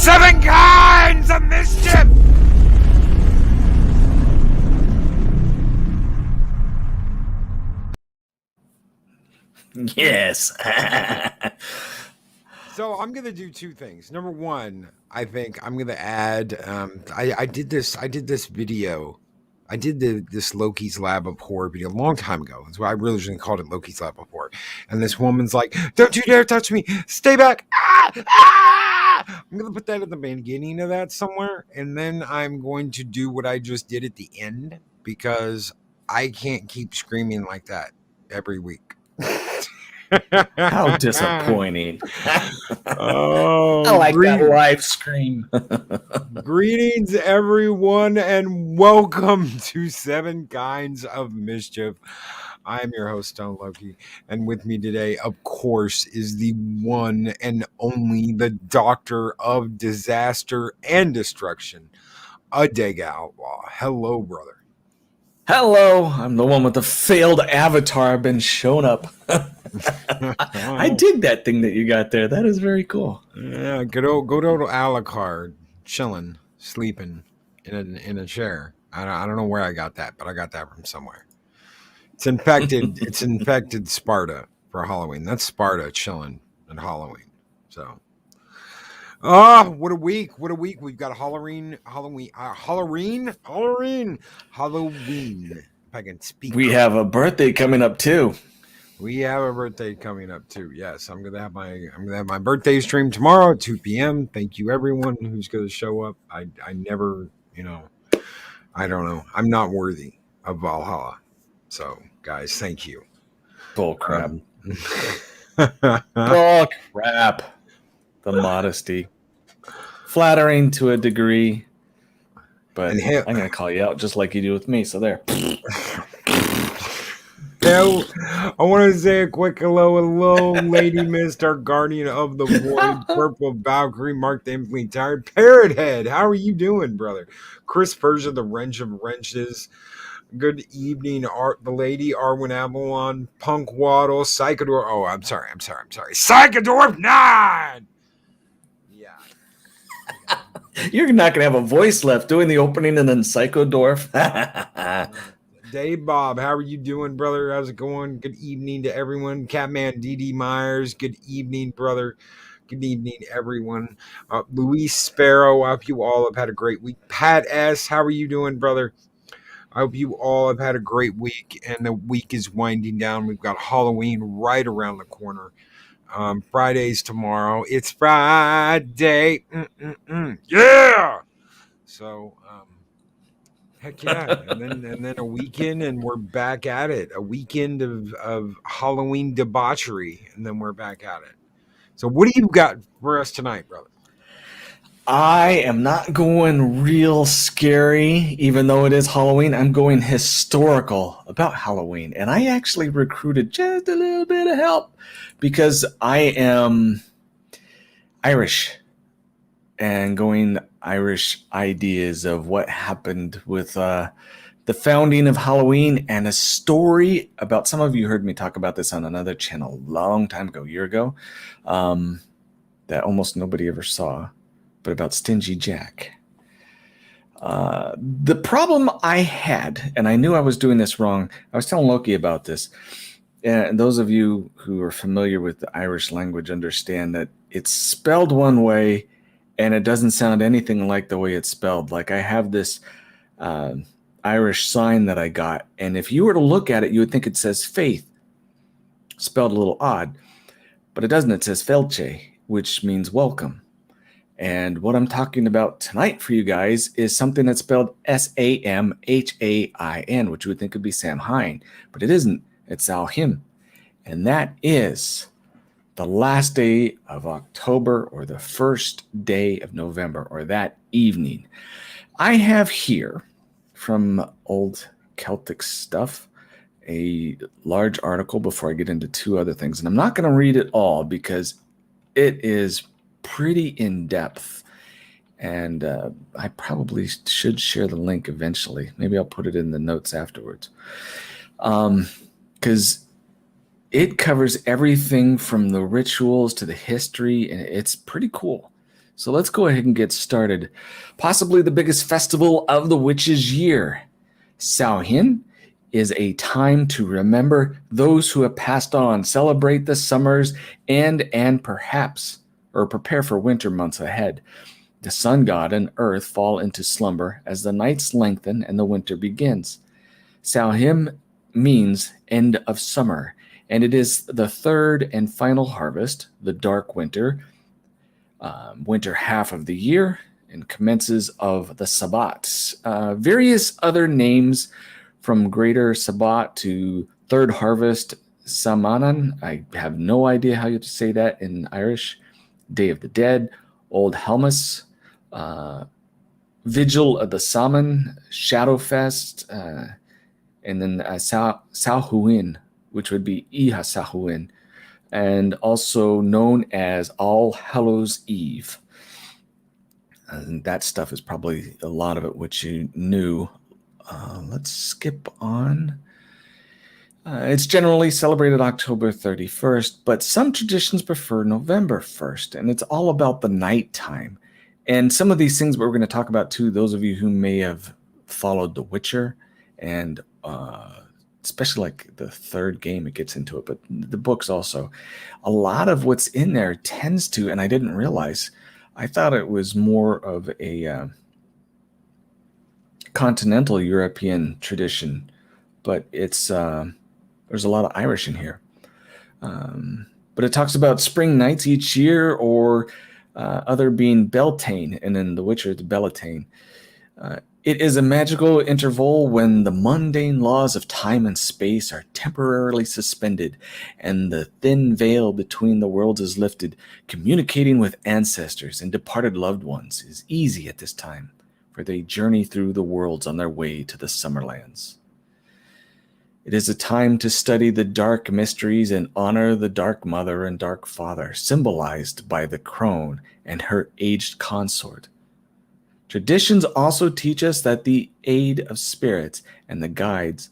seven kinds of mischief! Yes. So I'm gonna do two things. Number one, I think I'm gonna add. I did this video. I did this Loki's Lab of Horror video a long time ago. That's why I originally called it Loki's Lab of Horror. And this woman's like, "Don't you dare touch me! Stay back!" I'm gonna put that at the beginning of that somewhere, and then I'm going to do what I just did at the end because I can't keep screaming like that every week. How disappointing. Oh, I like that live scream. Greetings, everyone, and welcome to Seven Kinds of Mischief. I'm your host, Stone Loki, and with me today, of course, is the one and only, the Doctor of Disaster and Destruction, a Dega Outlaw. Hello, brother. Hello, I'm the one with the failed avatar been shown up. I dig that thing that you got there. That is very cool. Yeah, good old Alucard, chilling, sleeping in a chair. I don't know where I got that, but I got that from somewhere. It's infected. It's infected Sparta for Halloween. That's Sparta chilling at Halloween. So, what a week! What a week! We've got Halloween. If I can speak. We have a birthday coming up too. We have a birthday coming up too. Yes, I'm gonna have my birthday stream tomorrow at 2 p.m. Thank you everyone who's gonna show up. I never, I don't know. I'm not worthy of Valhalla. So guys, thank you. Bull crap. Bull crap. The modesty. Flattering to a degree. But I'm gonna call you out just like you do with me, so there. I want to say a quick hello, Lady Mist, our guardian of the void, Purple Valkyrie, Mark the Infinitely Tired, Parrot Head. How are you doing, brother? Chris Persia, the Wrench of Wrenches. Good evening, the Lady Arwen Avalon, Punk Waddle, Psychodorf. Oh, I'm sorry. Psychodorf 9. Yeah. You're not gonna have a voice left doing the opening and then Psychodorf. Dave Bob, how are you doing, brother? How's it going? Good evening to everyone. Catman DD Myers, good evening, brother. Good evening, everyone. Luis Sparrow, I hope you all have had a great week. Pat S, how are you doing, brother? I hope you all have had a great week, and the week is winding down. We've got Halloween right around the corner. Friday's tomorrow. It's Friday. Yeah! So, heck yeah. And then a weekend and we're back at it. A weekend of Halloween debauchery, and then we're back at it. So what do you got for us tonight, brother? I am not going real scary, even though it is Halloween. I'm going historical about Halloween. And I actually recruited just a little bit of help because I am Irish and going Irish ideas of what happened with the founding of Halloween and a story about, some of you heard me talk about this on another channel a long time ago, a year ago, that almost nobody ever saw, but about Stingy Jack. The problem I had, and I knew I was doing this wrong, I was telling Loki about this, and those of you who are familiar with the Irish language understand that it's spelled one way and it doesn't sound anything like the way it's spelled. Like I have this Irish sign that I got, and if you were to look at it, you would think it says faith, spelled a little odd, but it doesn't. It says felce, which means welcome. And what I'm talking about tonight for you guys is something that's spelled Samhain, which you would think would be Samhain, but it isn't. It's Samhain. And that is the last day of October or the first day of November or that evening. I have here from old Celtic stuff a large article before I get into two other things. And I'm not going to read it all because it is pretty in-depth, and I probably should share the link eventually. Maybe I'll put it in the notes afterwards, because it covers everything from the rituals to the history, and it's pretty cool. So let's go ahead and get started. Possibly the biggest festival of the witches' year. Samhain is a time to remember those who have passed on, celebrate the summers, and perhaps, or prepare for winter months ahead. The sun god and earth fall into slumber as the nights lengthen and the winter begins. Samhain means end of summer, and it is the third and final harvest, the dark winter, winter half of the year, and commences of the Sabbat. Various other names from Greater Sabbat to Third Harvest Samanan. I have no idea how you say that in Irish. Day of the Dead, Old Helmus, Vigil of the Saman, Shadowfest, and then Samhain, which would be Iha Samhain, and also known as All Hallows Eve. And that stuff is probably a lot of it which you knew. Let's skip on. It's generally celebrated October 31st, but some traditions prefer November 1st, and it's all about the nighttime. And some of these things we're going to talk about too, those of you who may have followed The Witcher, and especially like the third game, it gets into it, but the books also. A lot of what's in there tends to, and I didn't realize, I thought it was more of a continental European tradition, but it's there's a lot of Irish in here. But it talks about spring nights each year, or other being Beltane, and in The Witcher, it's Beltane. It is a magical interval when the mundane laws of time and space are temporarily suspended, and the thin veil between the worlds is lifted. Communicating with ancestors and departed loved ones is easy at this time, for they journey through the worlds on their way to the Summerlands. It is a time to study the dark mysteries and honor the Dark Mother and Dark Father, symbolized by the crone and her aged consort. Traditions also teach us that the aid of spirits and the guides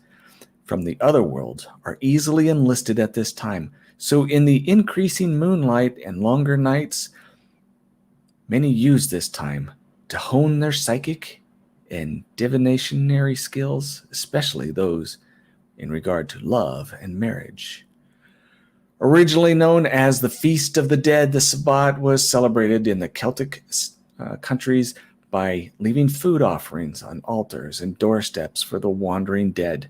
from the other world are easily enlisted at this time. So in the increasing moonlight and longer nights, many use this time to hone their psychic and divinationary skills, especially those in regard to love and marriage. Originally known as the Feast of the Dead, the Sabbat was celebrated in the Celtic countries by leaving food offerings on altars and doorsteps for the wandering dead.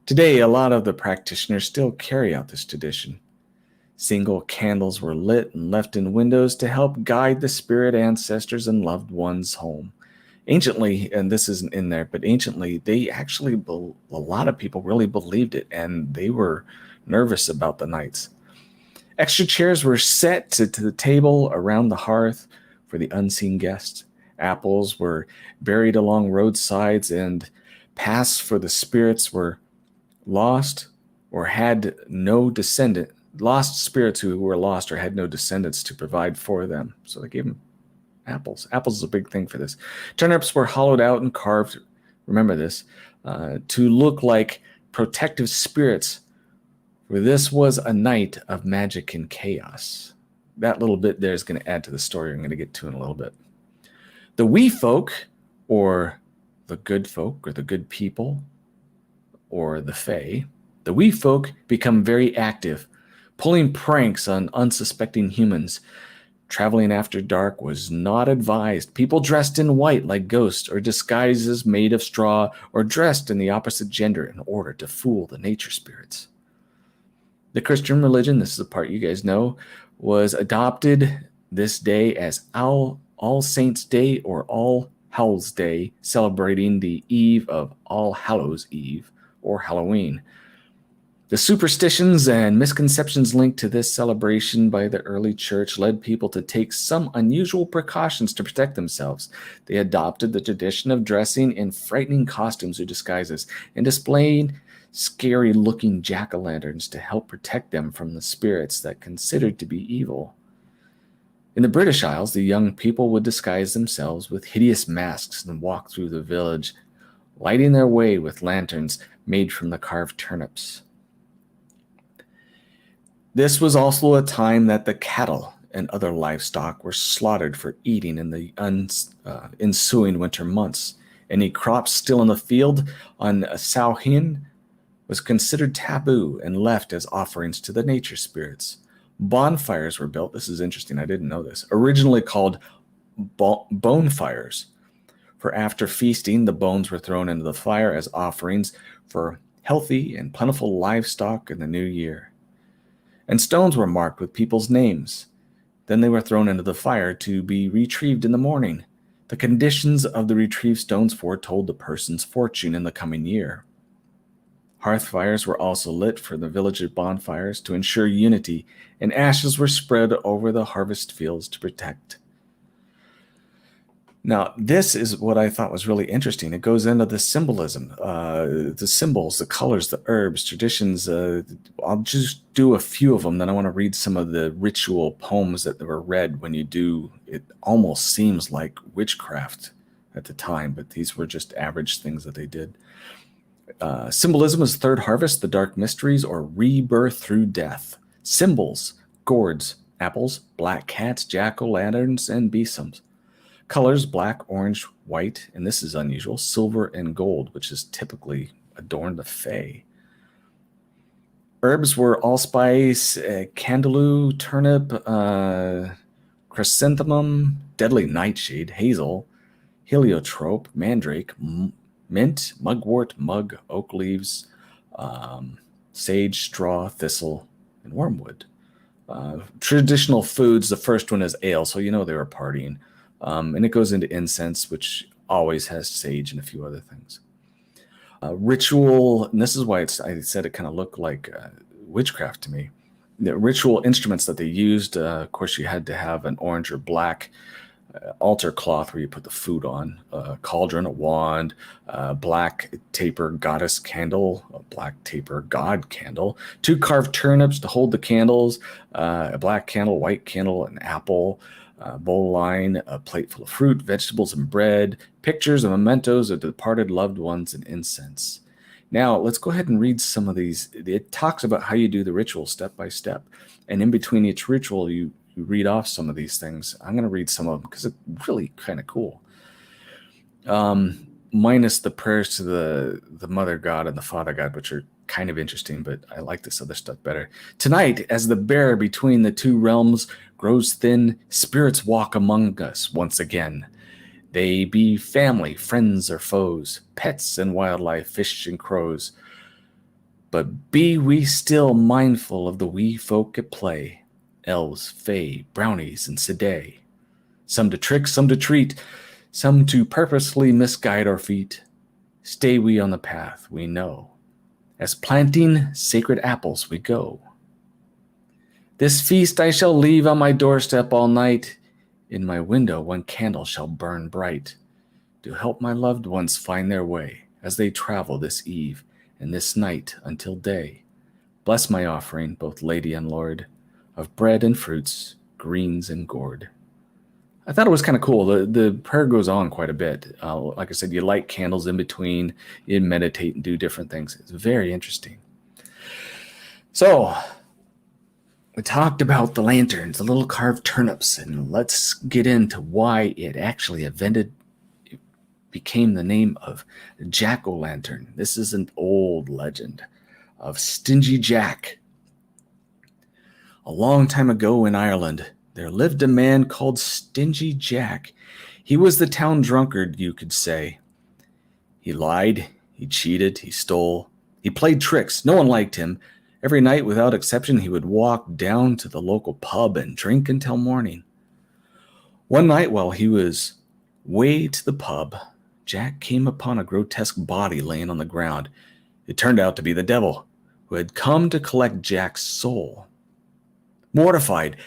Today, a lot of the practitioners still carry out this tradition. Single candles were lit and left in windows to help guide the spirit ancestors and loved ones home. Anciently, and this isn't in there, but anciently, they actually, a lot of people really believed it, and they were nervous about the nights. Extra chairs were set to the table around the hearth for the unseen guests. Apples were buried along roadsides, and paths for the spirits were lost or had no descendant. Lost spirits who were lost or had no descendants to provide for them. So they gave them apples. Apples is a big thing for this. Turnips were hollowed out and carved, remember this, to look like protective spirits, for this was a night of magic and chaos. That little bit there is going to add to the story I'm going to get to in a little bit. The wee folk, or the good folk, or the good people, or the fae, the wee folk become very active, pulling pranks on unsuspecting humans. Traveling after dark was not advised. People dressed in white like ghosts, or disguises made of straw, or dressed in the opposite gender in order to fool the nature spirits. The Christian religion, this is the part you guys know, was adopted this day as All Saints' Day or All Hallows' Day, celebrating the eve of All Hallows' Eve or Halloween. The superstitions and misconceptions linked to this celebration by the early church led people to take some unusual precautions to protect themselves. They adopted the tradition of dressing in frightening costumes or disguises and displaying scary-looking jack-o'-lanterns to help protect them from the spirits that considered to be evil. In the British Isles, the young people would disguise themselves with hideous masks and walk through the village, lighting their way with lanterns made from the carved turnips. This was also a time that the cattle and other livestock were slaughtered for eating in the ensuing winter months. Any crops still in the field on Samhain was considered taboo and left as offerings to the nature spirits. Bonfires were built. This is interesting. I didn't know this. Originally called bonefires. For after feasting, the bones were thrown into the fire as offerings for healthy and plentiful livestock in the new year. And stones were marked with people's names. Then they were thrown into the fire to be retrieved in the morning. The conditions of the retrieved stones foretold the person's fortune in the coming year. Hearth fires were also lit for the village bonfires to ensure unity, and ashes were spread over the harvest fields to protect. Now, this is what I thought was really interesting. It goes into the symbolism, the symbols, the colors, the herbs, traditions. I'll just do a few of them. Then I want to read some of the ritual poems that were read when you do. It almost seems like witchcraft at the time, but these were just average things that they did. Symbolism is third harvest, the dark mysteries, or rebirth through death. Symbols, gourds, apples, black cats, jack-o'-lanterns, and besoms. Colors, black, orange, white, and this is unusual, silver and gold, which is typically adorned the fae. Herbs were allspice, candelou, turnip, chrysanthemum, deadly nightshade, hazel, heliotrope, mandrake, mint, mugwort, mug, oak leaves, sage, straw, thistle, and wormwood. Traditional foods, the first one is ale, so you know they were partying. And it goes into incense, which always has sage and a few other things. Ritual, and this is why I said it kind of looked like witchcraft to me. The ritual instruments that they used, of course, you had to have an orange or black altar cloth where you put the food on, a cauldron, a wand, black taper goddess candle, a black taper god candle, 2 carved turnips to hold the candles, a black candle, white candle, an apple, bowl line, a plate full of fruit, vegetables, and bread, pictures and mementos of departed loved ones, and incense. Now, let's go ahead and read some of these. It talks about how you do the ritual step by step. And in between each ritual, you read off some of these things. I'm going to read some of them because it's really kind of cool. Minus the prayers to the Mother God and the Father God, which are kind of interesting, but I like this other stuff better. Tonight, as the bear between the two realms grows thin, spirits walk among us once again. They be family, friends, or foes, pets and wildlife, fish and crows. But be we still mindful of the wee folk at play, elves, fae, brownies, and sedai. Some to trick, some to treat, some to purposely misguide our feet. Stay we on the path we know, as planting sacred apples we go. This feast I shall leave on my doorstep all night. In my window one candle shall burn bright, to help my loved ones find their way, as they travel this eve and this night until day. Bless my offering, both lady and lord, of bread and fruits, greens and gourd. I thought it was kind of cool. The prayer goes on quite a bit. Like I said, you light candles in between, you meditate and do different things. It's very interesting. So, we talked about the lanterns, the little carved turnips, and let's get into why it actually became the name of jack-o'-lantern. This is an old legend of Stingy Jack. A long time ago in Ireland, there lived a man called Stingy Jack. He was the town drunkard, you could say. He lied, he cheated, he stole, he played tricks. No one liked him. Every night, without exception, he would walk down to the local pub and drink until morning. One night, while he was way to the pub, Jack came upon a grotesque body laying on the ground. It turned out to be the devil, who had come to collect Jack's soul. Mortified,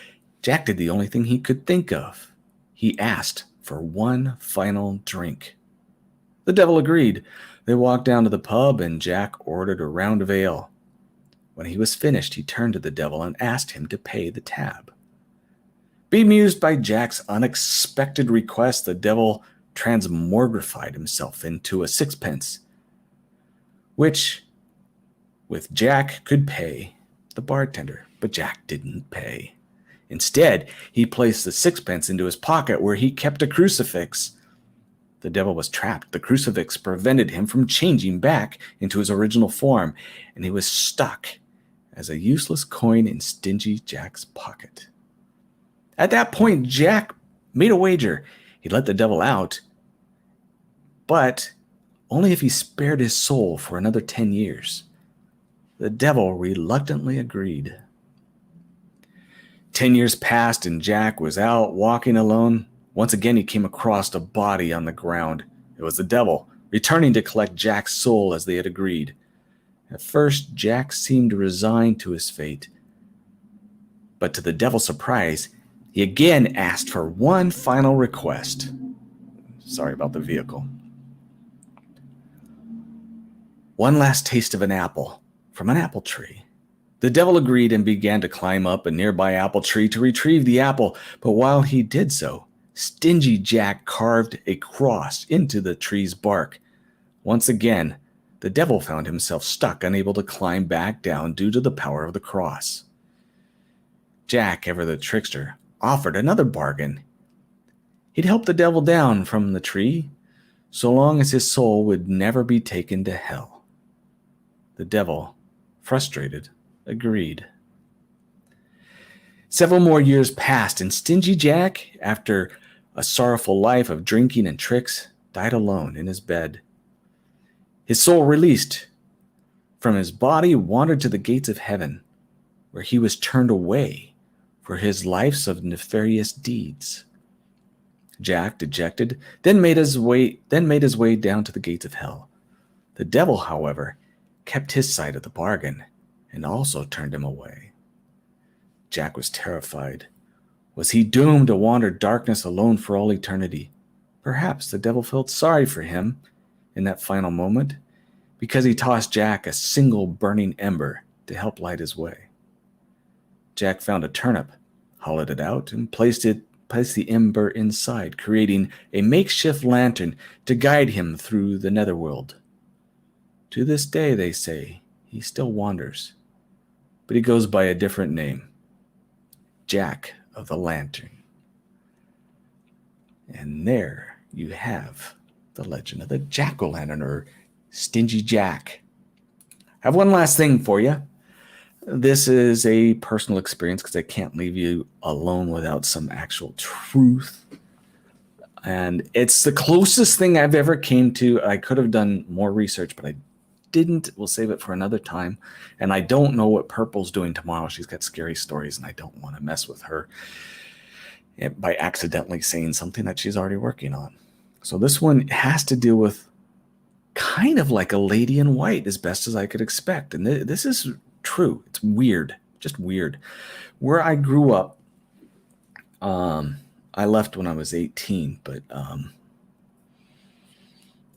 Jack did the only thing he could think of. He asked for one final drink. The devil agreed. They walked down to the pub, and Jack ordered a round of ale. When he was finished, he turned to the devil and asked him to pay the tab. Bemused by Jack's unexpected request, the devil transmogrified himself into a sixpence, which, with Jack, could pay the bartender, but Jack didn't pay. Instead, he placed the sixpence into his pocket where he kept a crucifix. The devil was trapped. The crucifix prevented him from changing back into his original form, and he was stuck as a useless coin in Stingy Jack's pocket. At that point, Jack made a wager. He let the devil out, but only if he spared his soul for another 10 years. The devil reluctantly agreed. 10 years passed and Jack was out walking alone. Once again, he came across a body on the ground. It was the devil, returning to collect Jack's soul as they had agreed. At first, Jack seemed resigned to his fate. But to the devil's surprise, he again asked for one final request. Sorry about the vehicle. One last taste of an apple from an apple tree. The devil agreed and began to climb up a nearby apple tree to retrieve the apple, but while he did so, Stingy Jack carved a cross into the tree's bark. Once again, the devil found himself stuck, unable to climb back down due to the power of the cross. Jack, ever the trickster, offered another bargain. He'd help the devil down from the tree, so long as his soul would never be taken to hell. The devil, frustrated, agreed. Several more years passed, and Stingy Jack, after a sorrowful life of drinking and tricks, died alone in his bed. His soul, released from his body, wandered to the gates of heaven, where he was turned away for his life's of nefarious deeds. Jack, dejected, then made his way down to the gates of hell. The devil, however, kept his side of the bargain and also turned him away. Jack was terrified. Was he doomed to wander darkness alone for all eternity? Perhaps the devil felt sorry for him in that final moment, because he tossed Jack a single burning ember to help light his way. Jack found a turnip, hollowed it out, and placed the ember inside, creating a makeshift lantern to guide him through the netherworld. To this day, they say, he still wanders, but he goes by a different name, Jack of the Lantern. And there you have the legend of the Jack-o'-lantern, or Stingy Jack. I have one last thing for you. This is a personal experience because I can't leave you alone without some actual truth. And it's the closest thing I've ever came to. I could have done more research, but I didn't. We'll save it for another time. And I don't know what Purple's doing tomorrow. She's got scary stories, and I don't want to mess with her by accidentally saying something that she's already working on. So this one has to do with kind of like a lady in white, as best as I could expect. And this is true. It's weird, just weird. Where I grew up, I left when I was 18, but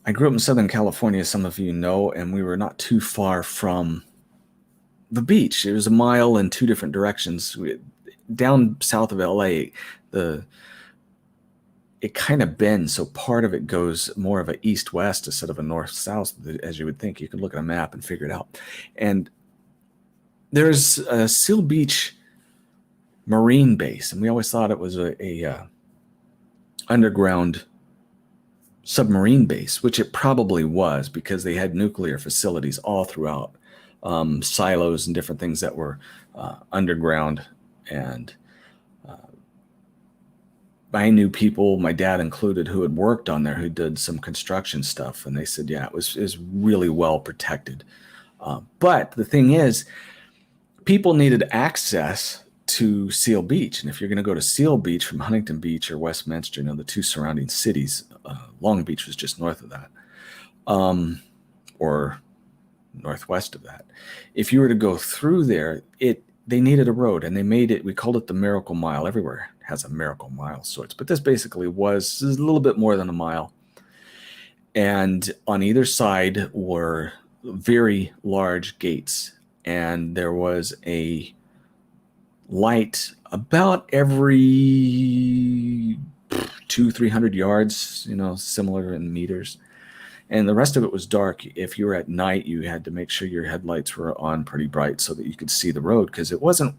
I grew up in Southern California, some of you know, and we were not too far from the beach. It was a mile in two different directions. Down south of LA, it kind of bends, so part of it goes more of an east-west instead of a north-south, as you would think. You could look at a map and figure it out. And there's a Seal Beach Marine base, and we always thought it was a underground submarine base, which it probably was, because they had nuclear facilities all throughout, silos and different things that were underground. And I knew people, my dad included, who had worked on there, who did some construction stuff, and they said, yeah, it was really well protected. But the thing is, people needed access to Seal Beach, and if you're going to go to Seal Beach from Huntington Beach or Westminster, the two surrounding cities, Long Beach was just north of that, or northwest of that. If you were to go through there, they needed a road, and they made it. We called it the Miracle Mile. Everywhere has a Miracle Mile sorts, but this basically was a little bit more than a mile. And on either side were very large gates, and there was a light about every 200-300 yards, similar in meters. And the rest of it was dark. If you were at night, you had to make sure your headlights were on pretty bright so that you could see the road, because it wasn't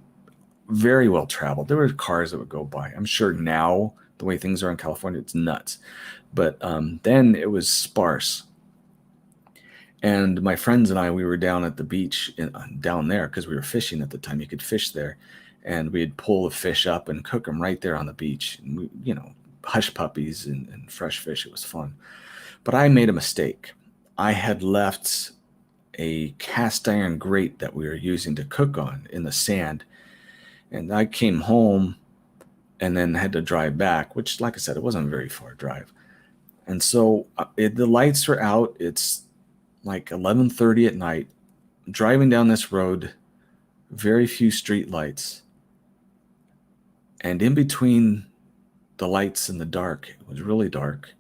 very well traveled. There were cars that would go by. I'm sure now, the way things are in California, it's nuts. But then it was sparse. And my friends and I, we were down at the beach down there because we were fishing at the time. You could fish there. And we'd pull the fish up and cook them right there on the beach. And we, hush puppies and fresh fish. It was fun. But I made a mistake. I had left a cast iron grate that we were using to cook on in the sand. And I came home and then had to drive back, which, like I said, it wasn't a very far drive. And so the lights are out. It's like 11:30 at night. Driving down this road, very few street lights. And in between the lights and the dark, it was really dark.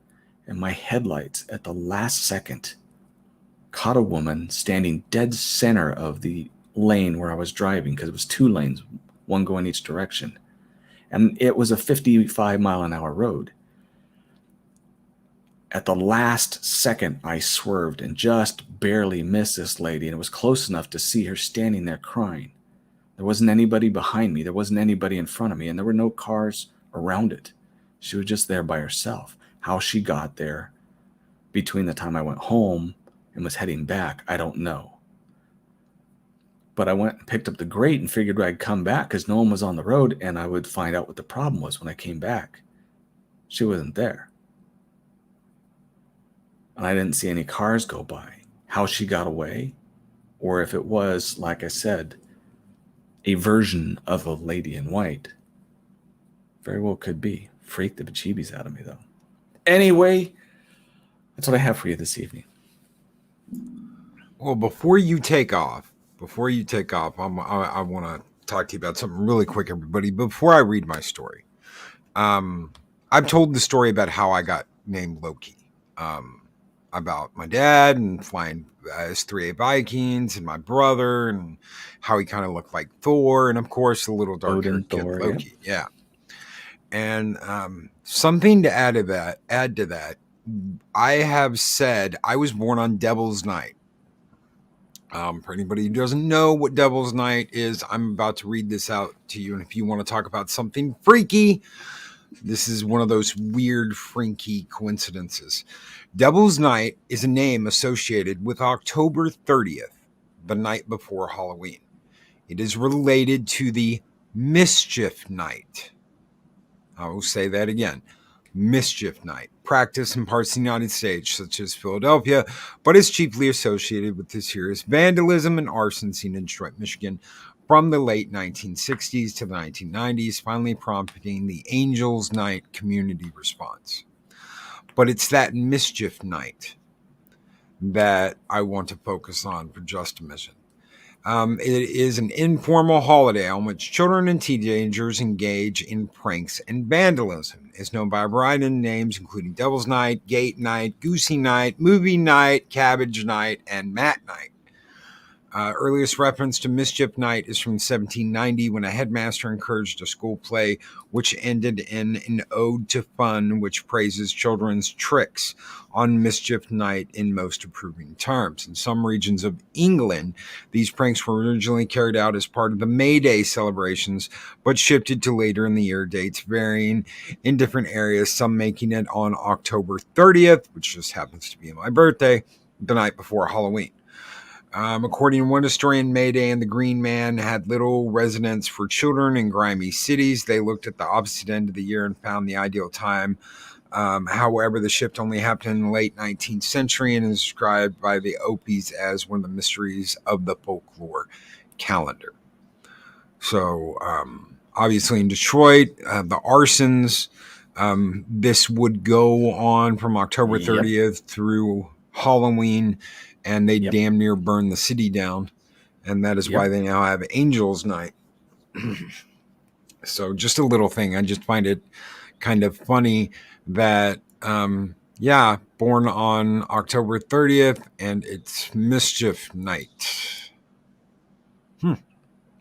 And my headlights at the last second caught a woman standing dead center of the lane where I was driving, because it was 2 lanes, one going each direction. And it was a 55-mile-an-hour road. At the last second, I swerved and just barely missed this lady, and it was close enough to see her standing there crying. There wasn't anybody behind me. There wasn't anybody in front of me, and there were no cars around it. She was just there by herself. How she got there between the time I went home and was heading back, I don't know. But I went and picked up the grate and figured I'd come back because no one was on the road, and I would find out what the problem was when I came back. She wasn't there. And I didn't see any cars go by. How she got away, or if it was, like I said, a version of a lady in white, very well could be. Freaked the bejeebies out of me, though. Anyway, that's what I have for you this evening. Well, before you take off, I want to talk to you about something really quick, everybody. Before I read my story, I've told the story about how I got named Loki, about my dad and flying as 3A Vikings and my brother and how he kind of looked like Thor, and of course the little dark-haired kid Loki. Yeah. And something to add to that, I have said I was born on Devil's Night. For anybody who doesn't know what Devil's Night is, I'm about to read this out to you. And if you want to talk about something freaky, this is one of those weird, freaky coincidences. Devil's Night is a name associated with October 30th, the night before Halloween. It is related to the Mischief Night. I will say that again. Mischief Night, practiced in parts of the United States, such as Philadelphia, but is chiefly associated with the serious vandalism and arson seen in Detroit, Michigan from the late 1960s to the 1990s, finally prompting the Angels Night community response. But it's that Mischief Night that I want to focus on for just a minute. It is an informal holiday on which children and teenagers engage in pranks and vandalism. It's known by a variety of names, including Devil's Night, Gate Night, Goosey Night, Movie Night, Cabbage Night, and Mat Night. Earliest reference to Mischief Night is from 1790, when a headmaster encouraged a school play which ended in an ode to fun, which praises children's tricks on Mischief Night in most approving terms. In some regions of England, these pranks were originally carried out as part of the May Day celebrations, but shifted to later in the year, dates varying in different areas, some making it on October 30th, which just happens to be my birthday, the night before Halloween. According to one historian, May Day and the Green Man had little resonance for children in grimy cities. They looked at the opposite end of the year and found the ideal time. However, the shift only happened in the late 19th century and is described by the Opis as one of the mysteries of the folklore calendar. So, obviously in Detroit, the arsons, this would go on from October 30th through Halloween, and they damn near burned the city down. And that is why they now have Angels Night. So just a little thing. I just find it kind of funny that, born on October 30th, and it's Mischief Night.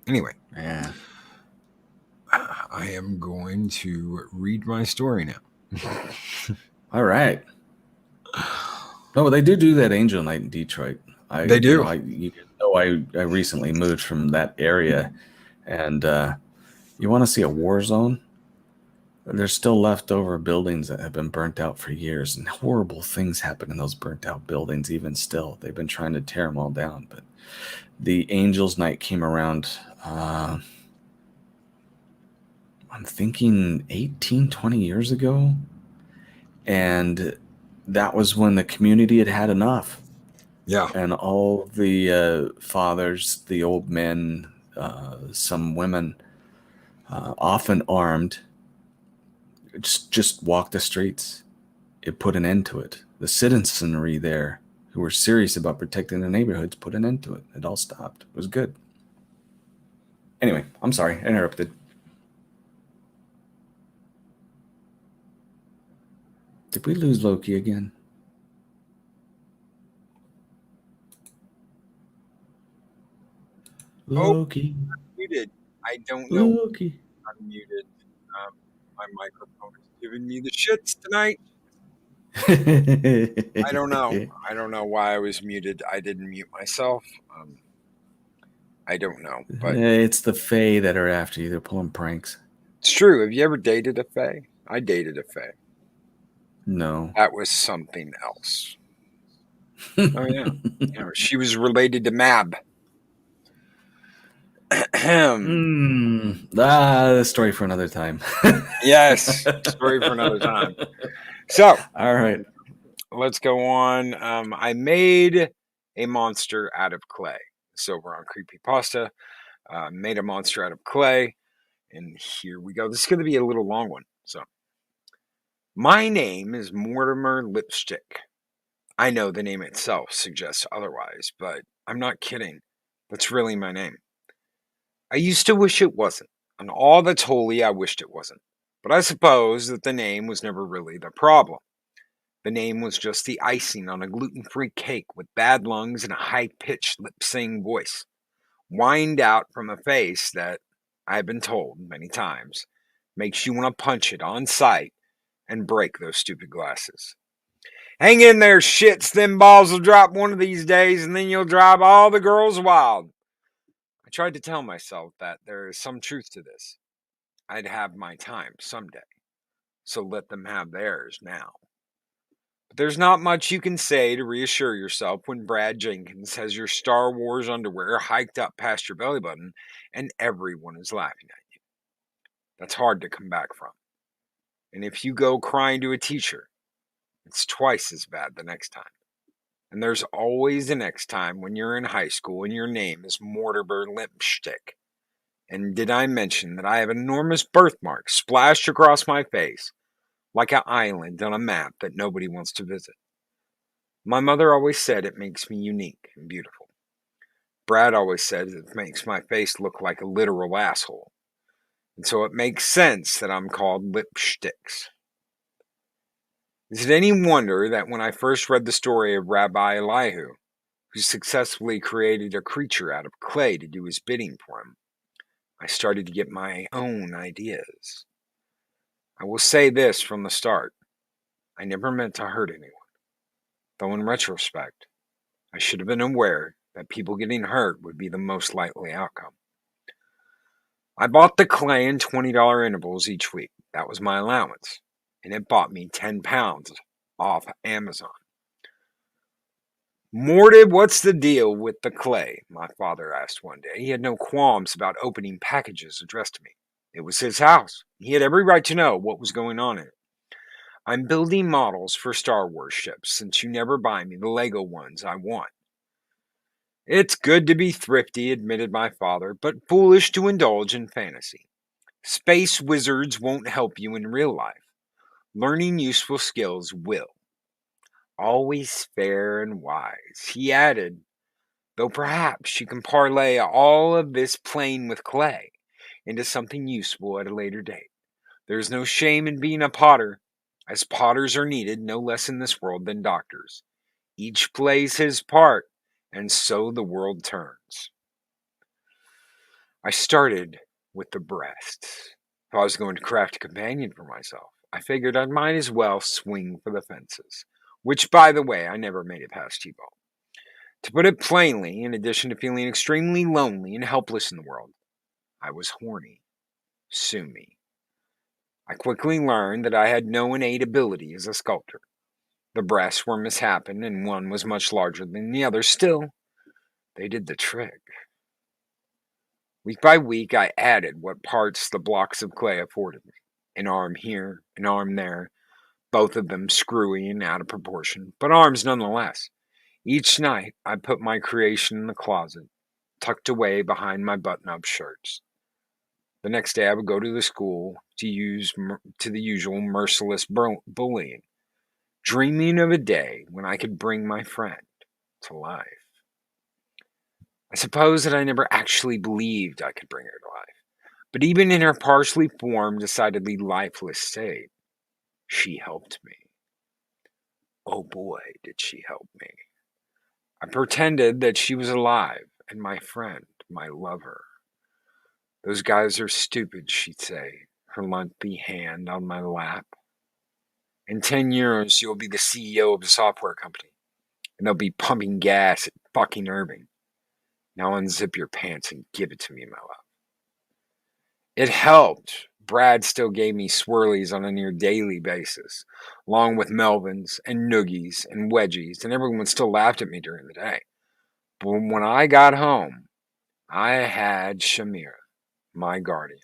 Anyway. Yeah. I am going to read my story now. All right. No, they do that Angel Night in Detroit. They do. I recently moved from that area, and You want to see a war zone? There's still leftover buildings that have been burnt out for years, and horrible things happen in those burnt out buildings even still. They've been trying to tear them all down, but the Angels Night came around, I'm thinking 18, 20 years ago, and that was when the community had had enough. Yeah. And all the fathers, the old men, some women, often armed, just walked the streets. It put an end to it. The citizenry there, who were serious about protecting the neighborhoods, put an end to it. It all stopped. It was good. Anyway, I'm sorry, I interrupted. Did we lose Loki again? Loki. Muted. I don't know. Loki. I'm muted. My microphone is giving me the shits tonight. I don't know. I don't know why I was muted. I didn't mute myself. I don't know, but It's the Fae that are after you. They're pulling pranks. it's true. Have you ever dated a fae? I dated a fae. No. That was something else. Oh yeah. She was related to Mab. The story for another time. Yes, story for another time. So, all right, let's go on. I made a monster out of clay. So we're on Creepypasta. Made a monster out of clay, and here we go. This is going to be a little long one. So, my name is Mortimer Lipstick. I know the name itself suggests otherwise, but I'm not kidding. That's really my name. I used to wish it wasn't. On all that's holy, I wished it wasn't. But I suppose that the name was never really the problem. The name was just the icing on a gluten-free cake with bad lungs and a high-pitched lip-singing voice, whined out from a face that, I've been told many times, makes you want to punch it on sight and break those stupid glasses. Hang in there, shits. Them balls will drop one of these days, and then you'll drive all the girls wild. I tried to tell myself that there is some truth to this. I'd have my time someday, so let them have theirs now. But there's not much you can say to reassure yourself when Brad Jenkins has your Star Wars underwear hiked up past your belly button and everyone is laughing at you. That's hard to come back from. And if you go crying to a teacher, it's twice as bad the next time. And there's always the next time when you're in high school and your name is Mortimer Lipstick. And did I mention that I have enormous birthmarks splashed across my face like an island on a map that nobody wants to visit? My mother always said it makes me unique and beautiful. Brad always says it makes my face look like a literal asshole. And so it makes sense that I'm called Lipsticks. Is it any wonder that when I first read the story of Rabbi Elihu, who successfully created a creature out of clay to do his bidding for him, I started to get my own ideas. I will say this from the start. I never meant to hurt anyone. Though in retrospect, I should have been aware that people getting hurt would be the most likely outcome. I bought the clay in $20 intervals each week. That was my allowance. And it bought me 10 pounds off Amazon. Morty, what's the deal with the clay? My father asked one day. He had no qualms about opening packages addressed to me. It was his house. He had every right to know what was going on in it. I'm building models for Star Wars ships since you never buy me the Lego ones I want. It's good to be thrifty, admitted my father, but foolish to indulge in fantasy. Space wizards won't help you in real life. Learning useful skills will. Always fair and wise, he added, though perhaps you can parlay all of this playing with clay into something useful at a later date. There's no shame in being a potter, as potters are needed no less in this world than doctors. Each plays his part, and so the world turns. I started with the breasts. If I was going to craft a companion for myself, I figured I might as well swing for the fences, which, by the way, I never made it past T-ball. To put it plainly, in addition to feeling extremely lonely and helpless in the world, I was horny. sue me. I quickly learned that I had no innate ability as a sculptor. The breasts were misshapen, and one was much larger than the other. Still, they did the trick. Week by week, I added what parts the blocks of clay afforded me. An arm here, an arm there, both of them screwy and out of proportion, but arms nonetheless. Each night, I put my creation in the closet, tucked away behind my button-up shirts. The next day, I would go to the school to the usual merciless bullying, dreaming of a day when I could bring my friend to life. I suppose that I never actually believed I could bring her to life, but even in her partially formed, decidedly lifeless state, she helped me. Oh boy, did she help me. I pretended that she was alive and my friend, my lover. Those guys are stupid, she'd say, her lumpy hand on my lap. In 10 years, you'll be the CEO of a software company, and they'll be pumping gas at fucking Irving. Now unzip your pants and give it to me, my love. It helped. Brad still gave me swirlies on a near daily basis, along with Melvins and Noogies and Wedgies, and everyone still laughed at me during the day. But when I got home, I had Shamira, my guardian.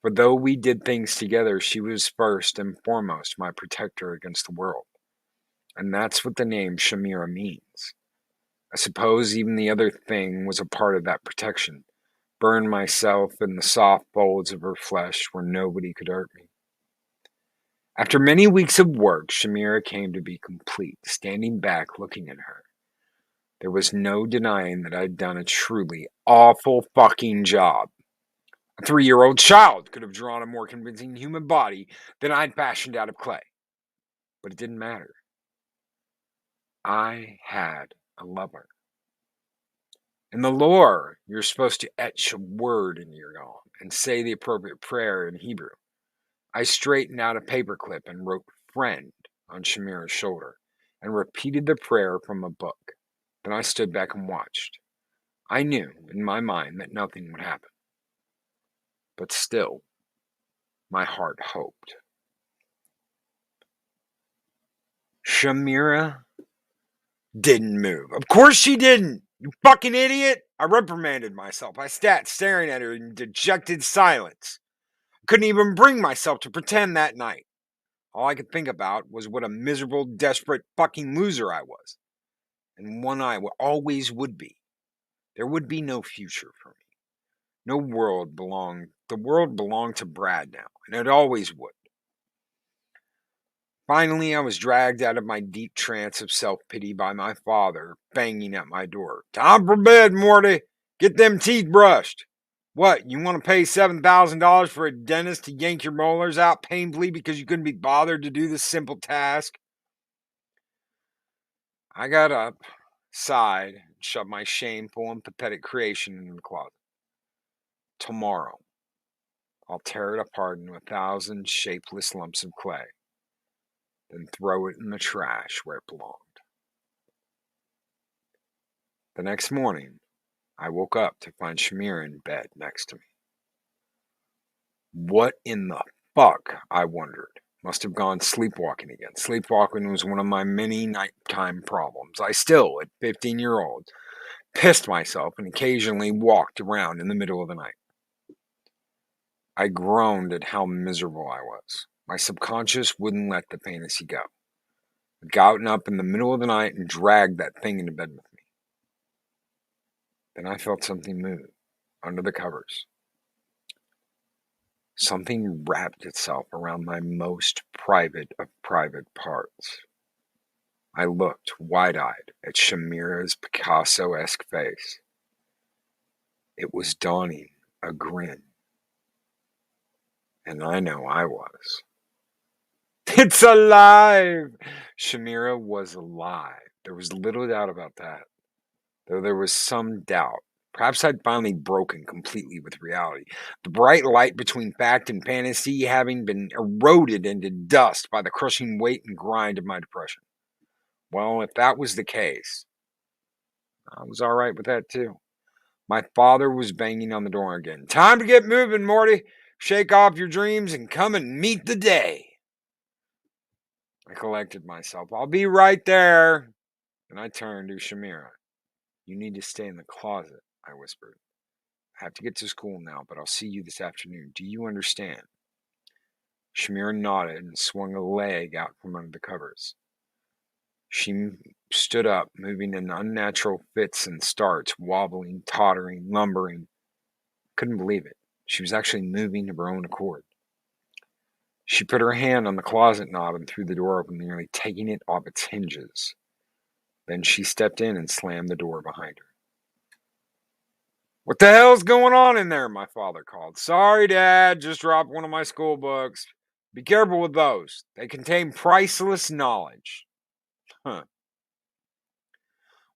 For though we did things together, she was first and foremost my protector against the world. And that's what the name Shamira means. I suppose even the other thing was a part of that protection. Burn myself in the soft folds of her flesh where nobody could hurt me. After many weeks of work, Shamira came to be complete, standing back looking at her. There was no denying that I'd done a truly awful fucking job. A 3-year-old child could have drawn a more convincing human body than I'd fashioned out of clay. But it didn't matter. I had a lover. In the lore, you're supposed to etch a word in your yawn and say the appropriate prayer in Hebrew. I straightened out a paperclip and wrote friend on Shamira's shoulder and repeated the prayer from a book. Then I stood back and watched. I knew in my mind that nothing would happen. But still, my heart hoped. Shamira didn't move. Of course she didn't! You fucking idiot! I reprimanded myself. I sat staring at her in dejected silence. I couldn't even bring myself to pretend that night. All I could think about was what a miserable, desperate fucking loser I was. And one I always would be. There would be no future for me. The world belonged to Brad now, and it always would. Finally, I was dragged out of my deep trance of self-pity by my father, banging at my door. Time for bed, Morty! Get them teeth brushed! What, you want to pay $7,000 for a dentist to yank your molars out painfully because you couldn't be bothered to do this simple task? I got up, sighed, and shoved my shameful and pathetic creation into the closet. Tomorrow, I'll tear it apart into 1,000 shapeless lumps of clay, then throw it in the trash where it belonged. The next morning, I woke up to find Shamira in bed next to me. What in the fuck, I wondered. Must have gone sleepwalking again. Sleepwalking was one of my many nighttime problems. I still, at 15-year-old, pissed myself and occasionally walked around in the middle of the night. I groaned at how miserable I was. My subconscious wouldn't let the fantasy go. I'd gotten up in the middle of the night and dragged that thing into bed with me. Then I felt something move under the covers. Something wrapped itself around my most private of private parts. I looked wide-eyed at Shamira's Picasso-esque face. It was dawning a grin. And I know I was. It's alive! Shamira was alive. There was little doubt about that. Though there was some doubt. Perhaps I'd finally broken completely with reality. The bright light between fact and fantasy having been eroded into dust by the crushing weight and grind of my depression. Well, if that was the case, I was all right with that too. My father was banging on the door again. Time to get moving, Morty. Shake off your dreams and come and meet the day. I collected myself. I'll be right there. And I turned to Shamira. You need to stay in the closet, I whispered. I have to get to school now, but I'll see you this afternoon. Do you understand? Shamira nodded and swung a leg out from under the covers. She stood up, moving in unnatural fits and starts, wobbling, tottering, lumbering. Couldn't believe it. She was actually moving of her own accord. She put her hand on the closet knob and threw the door open, nearly taking it off its hinges. Then she stepped in and slammed the door behind her. What the hell's going on in there? My father called. Sorry, Dad, just dropped one of my school books. Be careful with those. They contain priceless knowledge. Huh.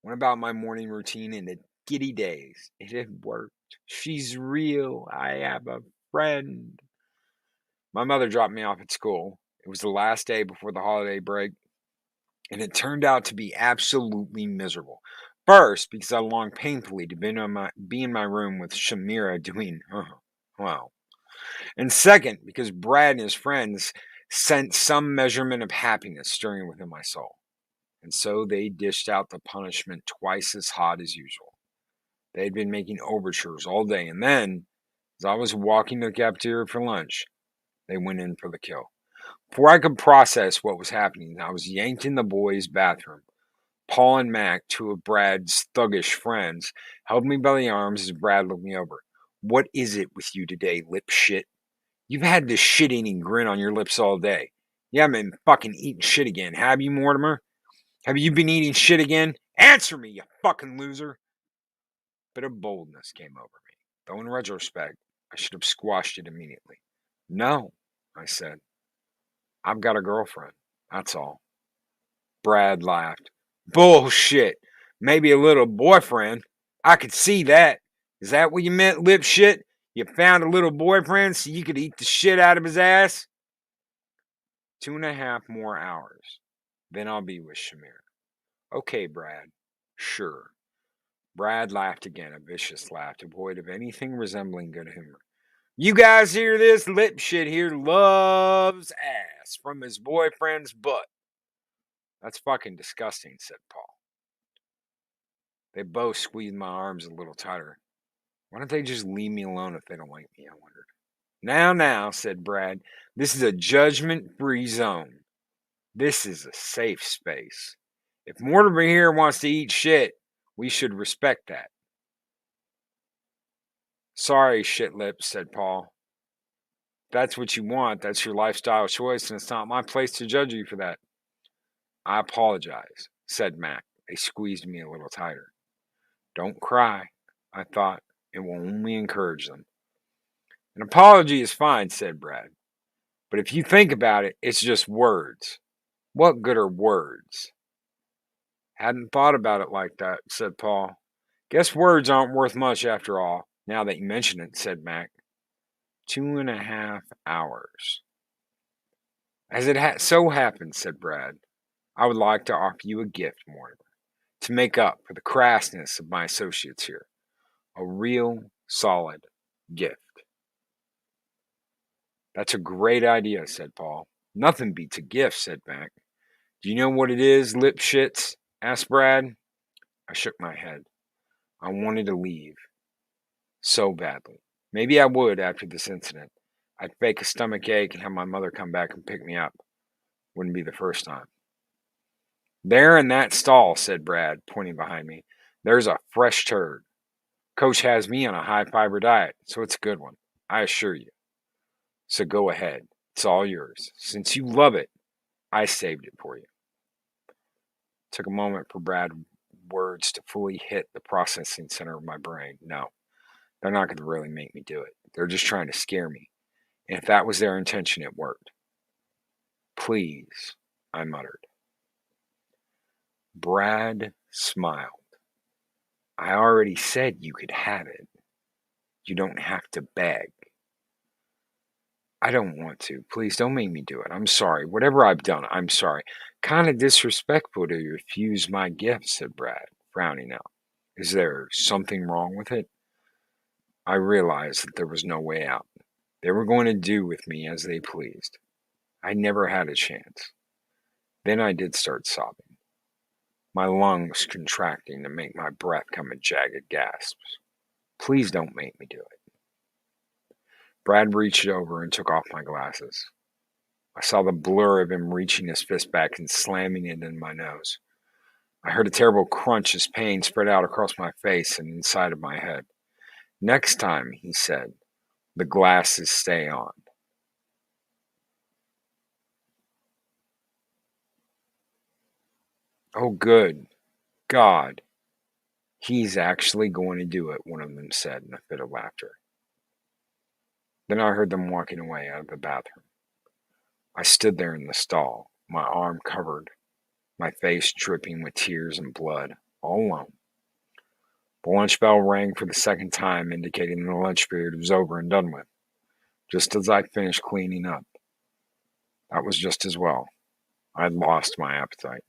Went about my morning routine in a giddy daze. It had worked. She's real. I have a friend. My mother dropped me off at school. It was the last day before the holiday break, and it turned out to be absolutely miserable. First, because I longed painfully to be in my room with Shamira doing, well. And second, because Brad and his friends sent some measurement of happiness stirring within my soul. And so they dished out the punishment twice as hot as usual. They had been making overtures all day, and then, as I was walking to the cafeteria for lunch, they went in for the kill. Before I could process what was happening, I was yanked in the boys' bathroom. Paul and Mac, two of Brad's thuggish friends, held me by the arms as Brad looked me over. What is it with you today, lip shit? You've had this shit-eating grin on your lips all day. You haven't been fucking eating shit again, have you, Mortimer? Have you been eating shit again? Answer me, you fucking loser. A bit of boldness came over me, though in retrospect, I should have squashed it immediately. No, I said. I've got a girlfriend, that's all. Brad laughed. Bullshit. Maybe a little boyfriend. I could see that. Is that what you meant, lip shit? You found a little boyfriend so you could eat the shit out of his ass? 2.5 more hours. Then I'll be with Shamir. Okay, Brad. Sure. Brad laughed again, a vicious laugh, devoid of anything resembling good humor. You guys hear this? Lip shit here loves ass from his boyfriend's butt. That's fucking disgusting, said Paul. They both squeezed my arms a little tighter. Why don't they just leave me alone if they don't like me, I wondered. Now, said Brad. This is a judgment-free zone. This is a safe space. If Mortimer here wants to eat shit, we should respect that. Sorry, shit lips, said Paul. If that's what you want, that's your lifestyle choice, and it's not my place to judge you for that. I apologize, said Mac. They squeezed me a little tighter. Don't cry, I thought. It will only encourage them. An apology is fine, said Brad. But if you think about it, it's just words. What good are words? Hadn't thought about it like that, said Paul. Guess words aren't worth much after all, now that you mention it, said Mac. 2.5 hours. As it so happened, said Brad, I would like to offer you a gift, Mortimer, to make up for the crassness of my associates here. A real, solid gift. That's a great idea, said Paul. Nothing beats a gift, said Mac. Do you know what it is, lip shits? Asked Brad. I shook my head. I wanted to leave. So badly. Maybe I would after this incident. I'd fake a stomach ache and have my mother come back and pick me up. Wouldn't be the first time. There in that stall, said Brad, pointing behind me, there's a fresh turd. Coach has me on a high-fiber diet, so it's a good one, I assure you. So go ahead. It's all yours. Since you love it, I saved it for you. It took a moment for Brad's words to fully hit the processing center of my brain. No, they're not going to really make me do it. They're just trying to scare me. And if that was their intention, it worked. Please, I muttered. Brad smiled. I already said you could have it. You don't have to beg. I don't want to. Please don't make me do it. I'm sorry. Whatever I've done, I'm sorry. Kind of disrespectful to refuse my gift, said Brad, frowning now. Is there something wrong with it? I realized that there was no way out. They were going to do with me as they pleased. I never had a chance. Then I did start sobbing, my lungs contracting to make my breath come in jagged gasps. Please don't make me do it. Brad reached over and took off my glasses. I saw the blur of him reaching his fist back and slamming it in my nose. I heard a terrible crunch as pain spread out across my face and inside of my head. Next time, he said, the glasses stay on. Oh, good God. He's actually going to do it, one of them said in a fit of laughter. Then I heard them walking away out of the bathroom. I stood there in the stall, my arm covered, my face dripping with tears and blood, all alone. The lunch bell rang for the second time, indicating the lunch period was over and done with, just as I finished cleaning up. That was just as well. I had lost my appetite.